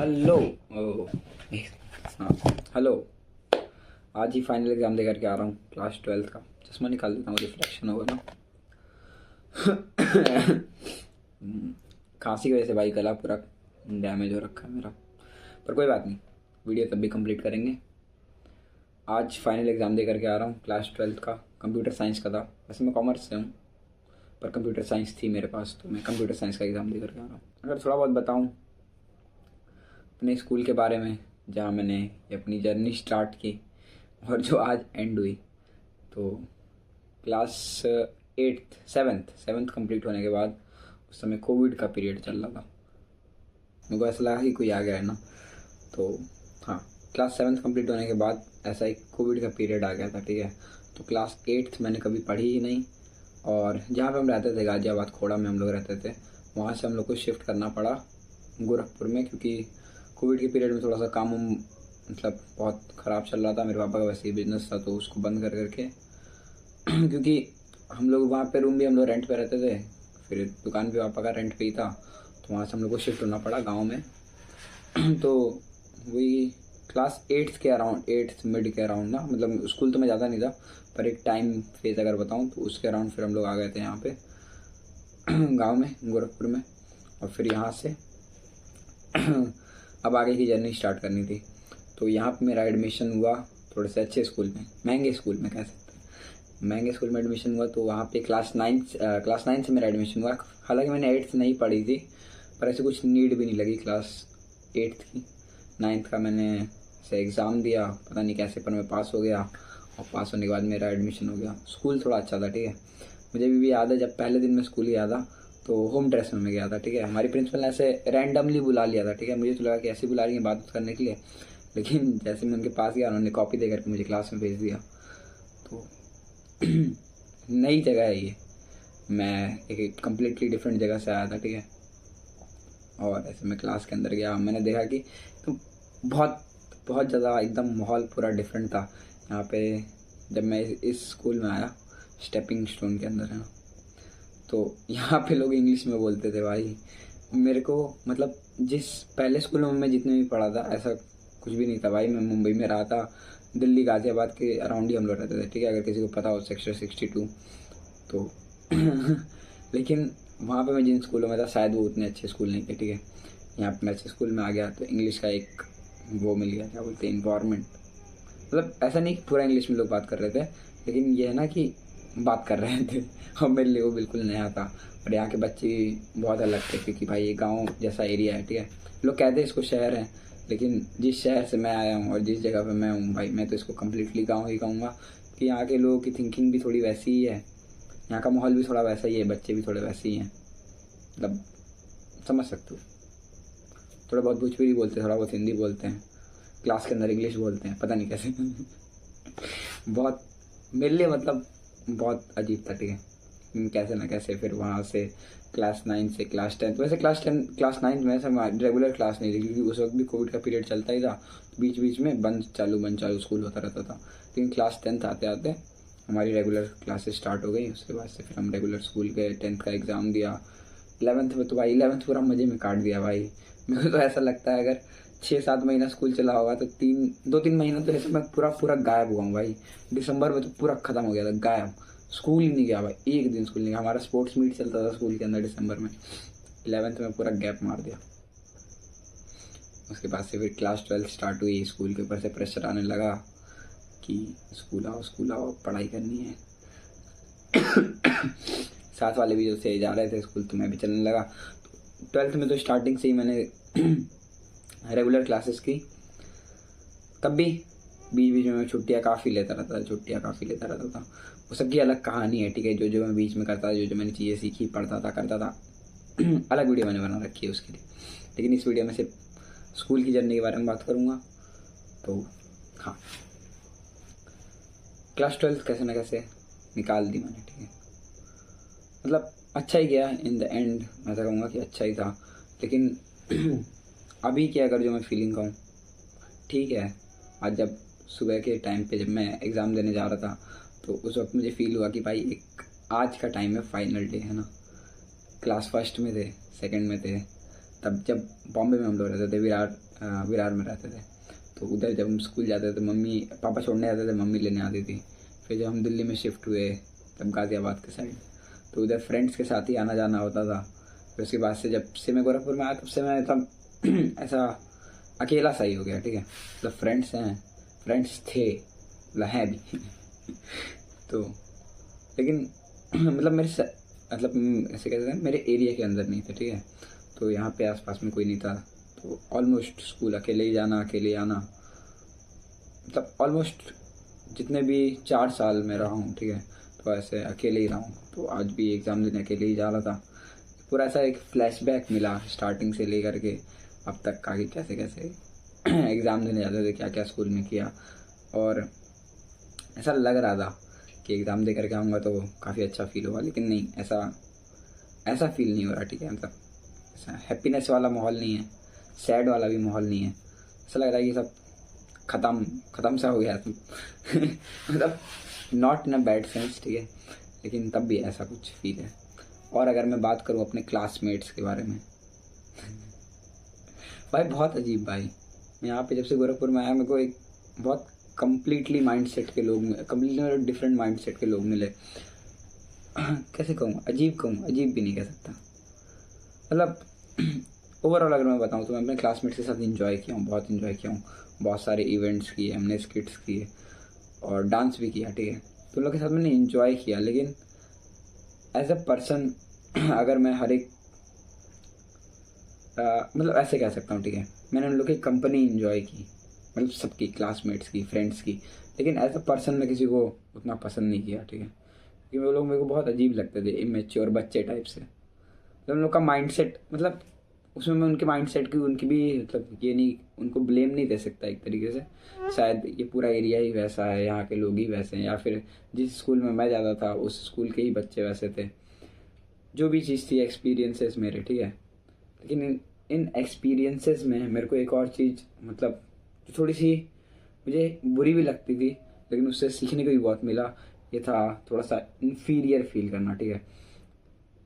Hello. हाँ, hello. आज ही final exam दे करके आ रहा हूँ क्लास 12th का। चश्मा निकाल देता हूँ, रिफ्लेक्शन होगा ना। खांसी की वजह से भाई गला पूरा डैमेज हो रखा है मेरा, पर कोई बात नहीं, वीडियो तब भी कंप्लीट करेंगे। आज फाइनल एग्ज़ाम दे करके आ रहा हूँ क्लास 12th का। कंप्यूटर साइंस का था, वैसे मैं कॉमर्स से हूँ, पर कंप्यूटर साइंस थी मेरे पास, तो मैं कंप्यूटर साइंस का एग्ज़ाम दे करके आ रहा हूँ। अगर थोड़ा बहुत बताऊँ अपने स्कूल के बारे में, जहाँ मैंने अपनी जर्नी स्टार्ट की और जो आज एंड हुई, तो क्लास 7th कंप्लीट होने के बाद उस समय कोविड का पीरियड चल रहा था। मेरे को ऐसा लगा कि कोई आ गया है ना, तो हाँ, क्लास 7th कंप्लीट होने के बाद ऐसा एक कोविड का पीरियड आ गया था, ठीक है। तो क्लास 8th मैंने कभी पढ़ी ही नहीं, और जहाँ पे हम रहते थे गाजियाबाद खोड़ा में हम लोग रहते थे, वहाँ से हम लोग को शिफ्ट करना पड़ा गोरखपुर में, क्योंकि कोविड के पीरियड में थोड़ा सा काम मतलब बहुत ख़राब चल रहा था। मेरे पापा का वैसे ही बिजनेस था, तो उसको बंद कर करके क्योंकि हम लोग वहाँ पे रूम भी हम लोग रेंट पे रहते थे, फिर दुकान भी पापा का रेंट पे ही था, तो वहाँ से हम लोग को शिफ्ट होना पड़ा गांव में। तो वही क्लास 8th के अराउंड, 8th मिड के अराउंड ना, मतलब स्कूल तो मैं ज़्यादा नहीं था, पर एक टाइम फेज अगर बताऊँ तो उसके अराउंड फिर हम लोग आ गए थे यहाँ पे गांव में, गोरखपुर में। और फिर यहाँ से अब आगे की जर्नी स्टार्ट करनी थी। तो यहाँ पे मेरा एडमिशन हुआ थोड़े से अच्छे स्कूल में, महंगे स्कूल में कह सकते हैं, महंगे स्कूल में एडमिशन हुआ। तो वहाँ पे क्लास 9 से मेरा एडमिशन हुआ। हालांकि मैंने 8th नहीं पढ़ी थी, पर ऐसे कुछ नीड भी नहीं लगी क्लास 8th की। 9th का मैंने से एग्ज़ाम दिया, पता नहीं कैसे, पर मैं पास हो गया, और पास होने के बाद मेरा एडमिशन हो गया। स्कूल थोड़ा अच्छा था, ठीक है। मुझे भी याद है, जब पहले दिन में स्कूल गया था तो होम ड्रेस में मैं गया था, ठीक है। हमारी प्रिंसिपल ने ऐसे रैंडमली बुला लिया था, ठीक है। मुझे तो लगा कि ऐसे बुला रही है बात करने के लिए, लेकिन जैसे मैं उनके पास गया, उन्होंने कॉपी दे करके मुझे क्लास में भेज दिया। तो नई जगह है ये, मैं एक कम्प्लीटली डिफरेंट जगह से आया था, ठीक है। और ऐसे मैं क्लास के अंदर गया, मैंने देखा कि तो बहुत बहुत ज़्यादा एकदम माहौल पूरा डिफरेंट था यहाँ पे। जब मैं इस स्कूल में आया, स्टेपिंग स्टोन के अंदर है ना, तो यहाँ पे लोग इंग्लिश में बोलते थे भाई। मेरे को मतलब जिस पहले स्कूल में मैं जितने भी पढ़ा था, ऐसा कुछ भी नहीं था भाई। मैं मुंबई में रहा था, दिल्ली गाजियाबाद के अराउंड ही हम लोग रहते थे, ठीक है। अगर किसी को पता हो सेक्टर 62, तो लेकिन वहाँ पे मैं जिन स्कूलों में था, शायद वो उतने अच्छे स्कूल नहीं थे, ठीक है। यहाँ पे मैं अच्छे स्कूल में आ गया, तो इंग्लिश का एक वो मिल गया, क्या बोलते हैं, इन्वायरमेंट। मतलब ऐसा नहीं कि पूरा इंग्लिश में लोग बात कर रहे थे, लेकिन ये है ना कि बात कर रहे थे और मेरे लिए वो बिल्कुल नया था। और यहाँ के बच्चे बहुत अलग थे, क्योंकि भाई ये गांव जैसा एरिया है, ठीक है। लोग कहते हैं इसको शहर है, लेकिन जिस शहर से मैं आया हूँ और जिस जगह पे मैं हूँ भाई, मैं तो इसको कम्प्लीटली गाँव ही कहूँगा। कि यहाँ के लोगों की थिंकिंग भी थोड़ी वैसी ही है, यहाँ का माहौल भी थोड़ा वैसा ही है, बच्चे भी थोड़े वैसे ही हैं, मतलब समझ सकते हो। थोड़ा बहुत भोजपुरी बोलते हैं, थोड़ा बहुत हिंदी बोलते हैं, क्लास के अंदर इंग्लिश बोलते हैं, पता नहीं कैसे बहुत मेरे लिए मतलब बहुत अजीब था, ठीक है। कैसे ना कैसे फिर वहाँ से क्लास 9 से क्लास 10, वैसे क्लास 9 में से रेगुलर क्लास नहीं थी, क्योंकि उस वक्त भी कोविड का पीरियड चलता ही था, तो बीच बीच में बंद चालू स्कूल होता रहता था। लेकिन क्लास 10th आते आते हमारी रेगुलर क्लासेस स्टार्ट हो गई। उसके बाद से फिर हम रेगुलर स्कूल गए, 10th का एग्ज़ाम दिया। 11th में तो भाई 11th पूरा मज़े में काट दिया भाई। मेरे को तो ऐसा लगता है अगर 6-7 महीना स्कूल चला होगा, तो 2-3 महीना तो ऐसे मैं पूरा पूरा गायब हुआ हूँ भाई। दिसंबर में तो पूरा ख़त्म हो गया था, गायब। स्कूल ही नहीं गया भाई, एक दिन स्कूल नहीं गया। हमारा स्पोर्ट्स मीट चलता था स्कूल के अंदर दिसंबर में। 11th में पूरा गैप मार दिया। उसके बाद से फिर क्लास 12 स्टार्ट हुई, स्कूल के ऊपर से प्रेशर आने लगा कि स्कूल आओ पढ़ाई करनी है। साथ वाले भी जो से जा रहे थे स्कूल, तो मैं भी चलने लगा। 12th में तो स्टार्टिंग से ही मैंने रेगुलर क्लासेस की। तब भी बीच बीच में मैं छुट्टियाँ काफ़ी लेता रहता था। वो सबकी अलग कहानी है, ठीक है। जो जो मैं बीच में करता था, जो जो मैंने चीज़ें सीखी, पढ़ता था, करता था, अलग वीडियो मैंने बना रखी है उसके लिए। लेकिन इस वीडियो में सिर्फ स्कूल की जर्नी के बारे में बात करूँगा। तो हाँ, क्लास 12 कैसे ना कैसे निकाल दी मैंने, ठीक है। मतलब अच्छा ही गया इन द एंड, मैं तो कहूँगा कि अच्छा ही था। लेकिन अभी क्या, अगर जो मैं फीलिंग कहूँ, ठीक है। आज जब सुबह के टाइम पे जब मैं एग्ज़ाम देने जा रहा था, तो उस वक्त मुझे फ़ील हुआ कि भाई एक आज का टाइम है, फाइनल डे है ना। क्लास फर्स्ट में थे, सेकंड में थे, तब जब बॉम्बे में हम लोग रहते थे, विरार विरार में रहते थे। तो उधर जब हम स्कूल जाते थे तो मम्मी पापा छोड़ने आते थे, मम्मी लेने आती थी। फिर जब हम दिल्ली में शिफ्ट हुए तब गाज़ियाबाद के साइड, तो उधर फ्रेंड्स के साथ ही आना जाना होता था। फिर उसके बाद से जब से मैं गोरखपुर में आया तब से मैं तब ऐसा अकेला सा ही हो गया, ठीक है। मतलब फ्रेंड्स हैं, फ्रेंड्स थे, मतलब हैं भी तो लेकिन मतलब मतलब ऐसे कहते हैं मेरे एरिया के अंदर नहीं थे, ठीक है। तो यहाँ पे आसपास में कोई नहीं था, तो ऑलमोस्ट स्कूल अकेले ही जाना, अकेले ही आना। मतलब ऑलमोस्ट जितने भी 4 साल में रहा हूँ, ठीक है, तो ऐसे अकेले ही रहा हूँ। तो आज भी एग्ज़ाम देने अकेले ही जा रहा था। पूरा ऐसा एक फ्लैशबैक मिला स्टार्टिंग से लेकर के अब तक का, कि कैसे कैसे एग्ज़ाम देने जाते थे, क्या क्या स्कूल में किया। और ऐसा लग रहा था कि एग्ज़ाम दे करके आऊँगा तो काफ़ी अच्छा फील होगा, लेकिन नहीं, ऐसा फील नहीं हो रहा, ठीक है। मतलब ऐसा हैप्पीनेस वाला माहौल नहीं है, सैड वाला भी माहौल नहीं है। ऐसा लग रहा है कि सब ख़त्म सा हो गया तुम मतलब not in a bad sense, ठीक है, लेकिन तब भी ऐसा कुछ फील है। और अगर मैं बात करूँ अपने क्लासमेट्स के बारे में भाई बहुत अजीब भाई। मैं यहाँ पे जब से गोरखपुर में आया, मेरे को एक बहुत completely completely different mind set के लोग मिले। कैसे कहूँ, अजीब भी नहीं कह सकता। मतलब ओवरऑल अगर मैं बताऊँ तो मैं अपने क्लासमेट्स के साथ इंजॉय किया हूँ, बहुत इंजॉय किया हूँ। बहुत सारे इवेंट्स किए हमने, स्किट्स किए और डांस भी किया, ठीक है। तो उन लोग के साथ मैंने इंजॉय किया, लेकिन एज अ पर्सन अगर मैं हर एक मतलब ऐसे कह सकता हूँ, ठीक है, मैंने उन लोग की कंपनी इंजॉय की, मतलब सबकी, क्लासमेट्स की, फ्रेंड्स की। लेकिन एज अ पर्सन मैं किसी को उतना पसंद नहीं किया, ठीक है, क्योंकि वो लोग मेरे को बहुत अजीब लगते थे, इमेच्योर बच्चे टाइप से। तो उन लोग का माइंडसेट, मतलब उसमें मैं उनके माइंडसेट की, उनकी भी मतलब ये नहीं, उनको ब्लेम नहीं दे सकता एक तरीके से। शायद ये पूरा एरिया ही वैसा है, यहाँ के लोग ही वैसे हैं, या फिर जिस स्कूल में मैं जाता था उस स्कूल के ही बच्चे वैसे थे। जो भी चीज़ थी, एक्सपीरियंसेस मेरे, ठीक है। लेकिन इन एक्सपीरियंसेस में मेरे को एक और चीज़, मतलब जो थोड़ी सी मुझे बुरी भी लगती थी, लेकिन उससे सीखने को भी बहुत मिला। ये था थोड़ा सा इन्फीरियर फील करना, ठीक है।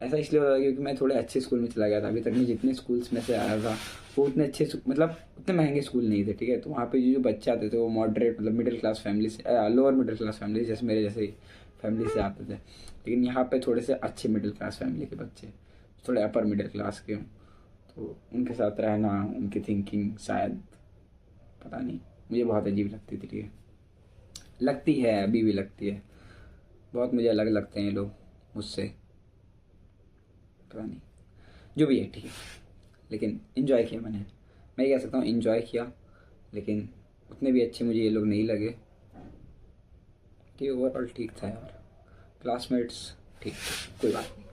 ऐसा इसलिए हो रहा है क्योंकि मैं थोड़े अच्छे स्कूल में चला गया था। अभी तक मैं जितने स्कूल्स में से आया था वो उतने अच्छे, मतलब उतने महंगे स्कूल नहीं थे, ठीक है। तो वहाँ पे जो बच्चे आते थे वो मॉडरेट, मतलब मिडिल क्लास फैमिली से, लोअर मिडिल क्लास फैमिली, जैसे मेरे जैसे फैमिली से आते थे। लेकिन यहाँ पे थोड़े से अच्छे मिडिल क्लास फैमिली के बच्चे, थोड़े अपर मिडिल क्लास के हों, तो उनके साथ रहना, उनकी थिंकिंग शायद, पता नहीं, मुझे बहुत अजीब लगती थी, ठीक है। लगती है, अभी भी लगती है। बहुत मुझे अलग लगते हैं ये लोग मुझसे, पता नहीं, जो भी है, ठीक है। लेकिन इन्जॉय किया मैंने, मैं ये कह सकता हूँ इन्जॉय किया। लेकिन उतने भी अच्छे मुझे ये लोग नहीं लगे, कि ओवरऑल ठीक था यार। क्लासमेट्स ठीक थे, कोई बात नहीं,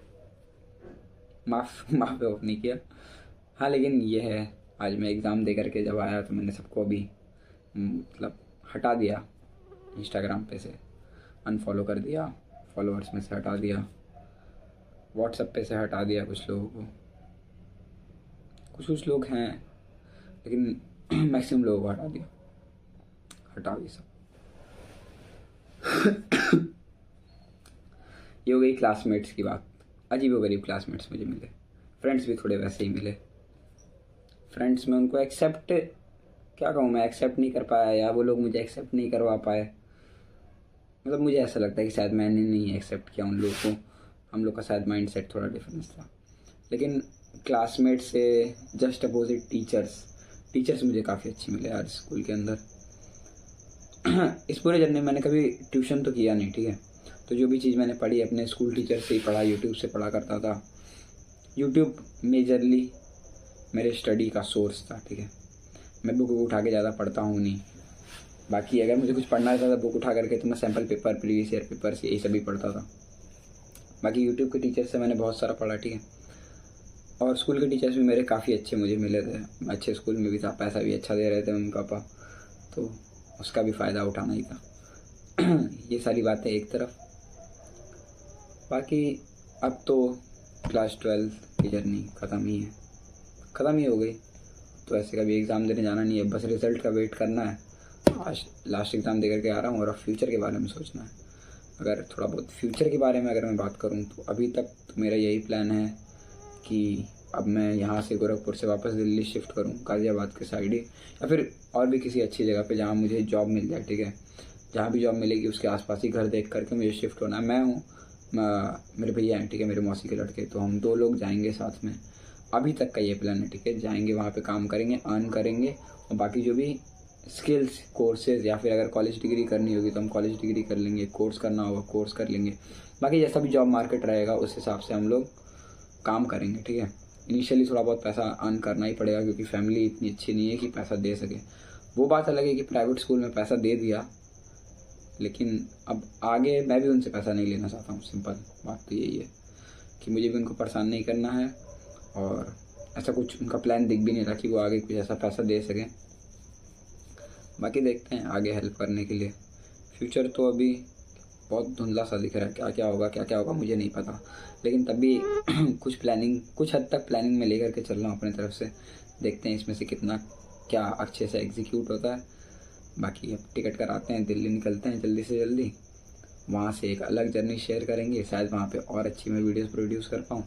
माफ़ नहीं किया। हाँ, लेकिन ये है, आज मैं एग्ज़ाम दे करके जब आया तो मैंने सबको अभी मतलब हटा दिया, इंस्टाग्राम पे से अनफॉलो कर दिया, फॉलोअर्स में से हटा दिया, व्हाट्सएप पे से हटा दिया कुछ लोगों को। कुछ लोग हैं, लेकिन मैक्सिमम लोगों को हटा दिया, हटा भी सब। ये हो गई क्लासमेट्स की बात। अजीबोगरीब क्लासमेट्स मुझे मिले, फ्रेंड्स भी थोड़े वैसे ही मिले। फ्रेंड्स में उनको एक्सेप्ट, क्या कहूँ मैं, एक्सेप्ट नहीं कर पाया, या वो लोग मुझे एक्सेप्ट नहीं करवा पाए। मतलब मुझे ऐसा लगता है कि शायद मैंने नहीं एक्सेप्ट किया उन लोगों को, हम लोग का शायद माइंड सेट थोड़ा डिफरेंस था। लेकिन क्लासमेट से जस्ट अपोजिट टीचर्स मुझे काफ़ी अच्छे मिले यार स्कूल के अंदर। इस पूरे जर्नी में मैंने कभी ट्यूशन तो किया नहीं, ठीक है। तो जो भी चीज़ मैंने पढ़ी अपने स्कूल टीचर से ही पढ़ा, यूट्यूब से पढ़ा करता था। यूट्यूब मेजरली मेरे स्टडी का सोर्स था, ठीक है। मैं बुक उठा के ज़्यादा पढ़ता हूँ नहीं। बाकी अगर मुझे कुछ पढ़ना रहता था बुक उठा करके, तो मैं sample paper, previous year paper से यही सभी पढ़ता था। बाकी यूट्यूब के टीचर से मैंने बहुत सारा पढ़ा, ठीक है। और स्कूल के टीचर्स भी मेरे काफ़ी अच्छे मुझे मिले थे। अच्छे स्कूल में भी था, पैसा भी अच्छा दे रहे थे मम्मी पापा, तो उसका भी फ़ायदा उठाना ही था। ये सारी बातें एक तरफ। बाकी अब तो क्लास 12 की जर्नी ख़त्म ही हो गई। तो ऐसे कभी एग्ज़ाम देने जाना नहीं है, बस रिज़ल्ट का वेट करना है। आज लास्ट एग्ज़ाम दे करके आ रहा हूँ, और अब फ्यूचर के बारे में सोचना है। अगर थोड़ा बहुत फ्यूचर के बारे में अगर मैं बात करूँ तो अभी तक तो मेरा यही प्लान है कि अब मैं यहाँ से गोरखपुर से वापस दिल्ली शिफ्ट करूँ, गाज़ियाबाद के साइड ही, या फिर और भी किसी अच्छी जगह पे जहाँ मुझे जॉब मिल जाए, ठीक है। जहाँ भी जॉब मिलेगी उसके आसपास ही घर देख करके मुझे शिफ्ट होना है। मैं हूँ, मेरे भैया हैं, ठीक है, मेरे मौसी के लड़के, तो हम 2 लोग जाएंगे साथ में। अभी तक का ये प्लान है, ठीक है। जाएंगे वहाँ पे काम करेंगे, अर्न करेंगे, और बाकी जो भी स्किल्स कोर्सेज या फिर अगर कॉलेज डिग्री करनी होगी तो हम कॉलेज डिग्री कर लेंगे, कोर्स करना होगा कोर्स कर लेंगे। बाकी जैसा भी जॉब मार्केट रहेगा उस हिसाब से हम लोग काम करेंगे, ठीक है। इनिशियली थोड़ा बहुत पैसा अर्न करना ही पड़ेगा क्योंकि फैमिली इतनी अच्छी नहीं है कि पैसा दे सके। वो बात अलग है कि प्राइवेट स्कूल में पैसा दे दिया, लेकिन अब आगे मैं भी उनसे पैसा नहीं लेना चाहता हूँ। सिंपल बात तो यही है कि मुझे भी उनको परेशान नहीं करना है, और ऐसा कुछ उनका प्लान दिख भी नहीं रहा कि वो आगे कुछ ऐसा पैसा दे सकें। बाकी देखते हैं आगे हेल्प करने के लिए। फ्यूचर तो अभी बहुत धुंधला सा दिख रहा है, क्या क्या होगा मुझे नहीं पता, लेकिन तब भी कुछ हद तक प्लानिंग में लेकर के चल रहा हूँ अपनी तरफ से। देखते हैं इसमें से कितना क्या अच्छे से एग्जीक्यूट होता है। बाकी अब टिकट कराते हैं, दिल्ली निकलते हैं जल्दी से जल्दी, वहाँ से एक अलग जर्नी शेयर करेंगे। शायद वहाँ पे और अच्छी मैं वीडियोस प्रोड्यूस कर पाऊँ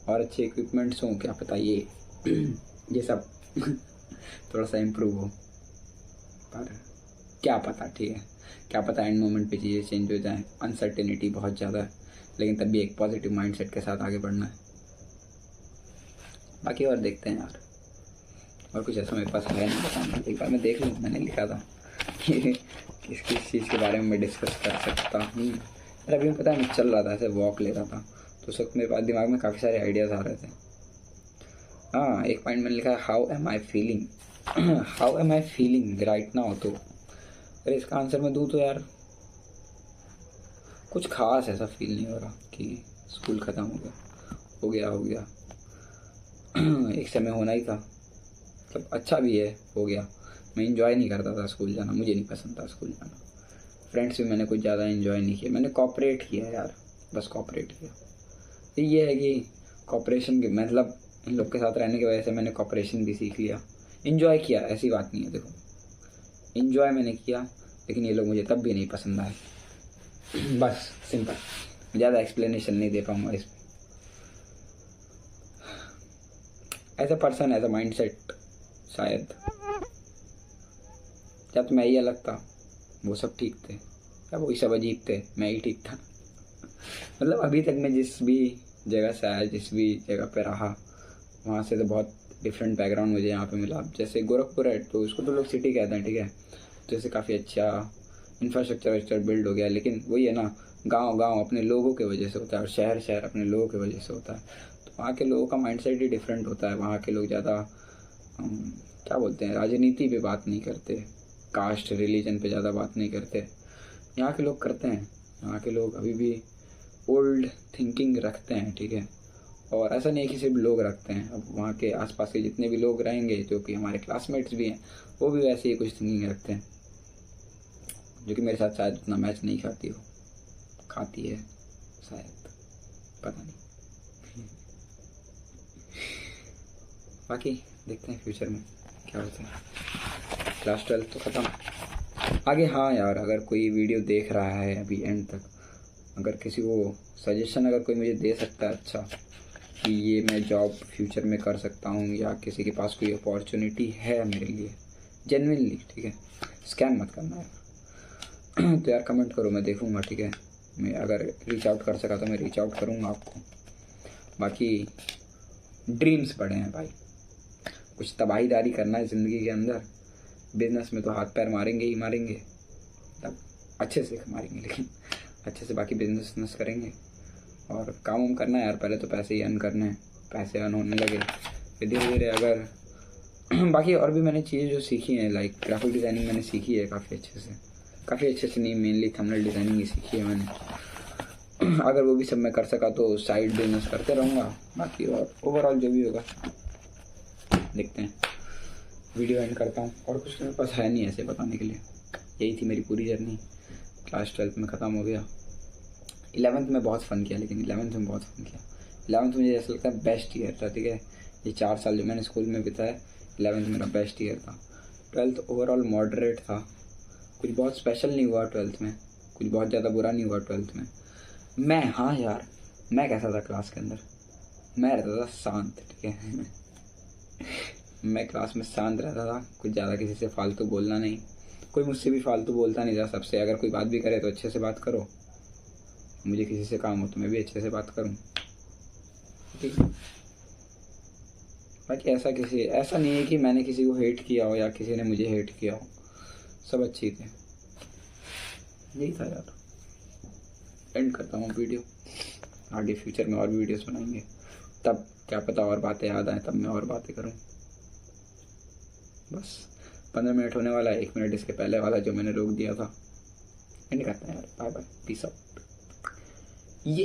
और अच्छे इक्विपमेंट्स हों, क्या पता ये सब थोड़ा सा इम्प्रूव हो, पर क्या पता, ठीक है, क्या पता एंड मोमेंट पे चीज़ें चेंज हो जाएं। अनसर्टेनिटी बहुत ज़्यादा है, लेकिन तब भी एक पॉजिटिव माइंडसेट के साथ आगे बढ़ना है। बाकी और देखते हैं यार, और कुछ ऐसा मेरे पास है नहीं बताना। एक बार मैं देख लूँ, मैंने लिखा था कि किस चीज़ के बारे में मैं डिस्कस कर सकता हूँ। यार अभी पता है मैं चल रहा था, ऐसे वॉक ले रहा था, तो उस वक्त मेरे पास दिमाग में काफ़ी सारे आइडियाज़ आ रहे थे। हाँ, एक पॉइंट मैंने लिखा है how am I feeling right now. तो अरे इसका आंसर मैं दूँ तो यार कुछ खास ऐसा फील नहीं हो रहा कि स्कूल ख़त्म हो गया एक समय होना ही था, मतलब अच्छा भी है, हो गया। मैं इंजॉय नहीं करता था स्कूल जाना, मुझे नहीं पसंद था स्कूल जाना। फ्रेंड्स भी मैंने कुछ ज़्यादा इंजॉय नहीं किया, मैंने कॉपरेट किया यार, बस कॉपरेट किया। तो ये है कि कॉपरेशन के मतलब इन लोग के साथ रहने की वजह से मैंने कॉपरेशन भी सीख लिया। इंजॉय किया, ऐसी बात नहीं है, देखो इंजॉय मैंने किया, लेकिन ये लोग मुझे तब भी नहीं पसंद आए। बस सिंपल, ज़्यादा एक्सप्लेनेशन नहीं दे पाऊँगा इसमें। As a person, as a mindset, शायद जब मैं ही अलग था वो सब ठीक थे, या वही सब अजीब थे, मैं ही ठीक था। मतलब अभी तक मैं जिस भी जगह से आया, जिस भी जगह पे रहा, वहाँ से तो बहुत डिफरेंट बैकग्राउंड मुझे यहाँ पे मिला। जैसे गोरखपुर है तो उसको तो लोग सिटी कहते हैं, ठीक है, तो जैसे काफ़ी अच्छा इंफ्रास्ट्रक्चर बिल्ड हो गया, लेकिन वही है ना, गांव अपने लोगों के वजह से होता है और शहर अपने लोगों की वजह से होता है। तो वहाँ के लोगों का माइंडसेट ही डिफरेंट होता है। वहाँ के लोग ज़्यादा क्या बोलते हैं, राजनीति पे बात नहीं करते, कास्ट रिलीजन पे ज़्यादा बात नहीं करते। यहाँ के लोग करते हैं, यहाँ के लोग अभी भी ओल्ड थिंकिंग रखते हैं, ठीक है। और ऐसा नहीं है कि सिर्फ लोग रखते हैं, अब वहाँ के आसपास के जितने भी लोग रहेंगे जो कि हमारे क्लासमेट्स भी हैं, वो भी वैसे ही कुछ थिंकिंग रखते हैं, जो कि मेरे साथ शायद उतना मैच नहीं खाती है शायद, पता नहीं। बाकी देखते हैं फ्यूचर में क्या होता है। क्लास 12 तो ख़त्म, आगे हाँ यार, अगर कोई वीडियो देख रहा है अभी एंड तक, अगर किसी को सजेशन अगर कोई मुझे दे सकता है अच्छा कि ये मैं जॉब फ्यूचर में कर सकता हूँ, या किसी के पास कोई अपॉर्चुनिटी है मेरे लिए जेन्युइनली, ठीक है, स्कैम मत करना यार। तो यार कमेंट करो, मैं देखूँगा, ठीक है। मैं अगर रीच आउट कर सका तो मैं रीच आउट करूँगा आपको। बाकी ड्रीम्स बड़े हैं भाई, कुछ तबाहीदारी करना है ज़िंदगी के अंदर, बिजनेस में तो हाथ पैर मारेंगे ही मारेंगे, तब अच्छे से मारेंगे, लेकिन अच्छे से बाकी बिजनेस करेंगे और काम करना है यार। पहले तो पैसे ही अर्न करने हैं, पैसे अर्न होने लगे फिर धीरे धीरे अगर बाकी और भी मैंने चीज़ें जो सीखी हैं, लाइक ग्राफिक डिज़ाइनिंग मैंने सीखी है काफ़ी अच्छे से नहीं, मेनली थंबनेल डिज़ाइनिंग ही सीखी है मैंने। अगर वो भी सब मैं कर सका तो साइड बिजनेस करते रहूँगा। बाकी और ओवरऑल जो भी होगा देखते हैं। वीडियो एंड करता हूँ, और कुछ मेरे पास है नहीं ऐसे बताने के लिए। यही थी मेरी पूरी जर्नी, क्लास 12 में ख़त्म हो गया। 11th में बहुत फ़न किया, लेकिन 11th में बहुत फ़न किया। 11th मुझे ऐसा लगता है बेस्ट ईयर था, ठीक है। ये 4 साल जो मैंने स्कूल में बिताया, 11th मेरा बेस्ट ईयर था। 12th ओवरऑल मॉडरेट था, कुछ बहुत स्पेशल नहीं हुआ 12th में, कुछ बहुत ज़्यादा बुरा नहीं हुआ 12th में। हाँ यार, मैं कैसा था क्लास के अंदर, मैं रहता था शांत, ठीक है। मैं क्लास में शांत रहता था, कुछ ज़्यादा किसी से फालतू बोलना नहीं, कोई मुझसे भी फालतू बोलता नहीं था। सबसे अगर कोई बात भी करे तो अच्छे से बात करो, मुझे किसी से काम हो तो मैं भी अच्छे से बात करूँ, ठीक है। बाकी ऐसा नहीं है कि मैंने किसी को हेट किया हो या किसी ने मुझे हेट किया हो, सब अच्छे थे। यही था यार, एंड करता हूँ वीडियो। आगे फ्यूचर में और भी वीडियोस बनाएंगे, तब क्या पता और बातें याद आए, तब मैं और बातें करूँ। बस 15 मिनट होने वाला है, 1 मिनट इसके पहले वाला जो मैंने रोक दिया था। एंड करते हैं यार, बाय बाय, पीस आउट। ये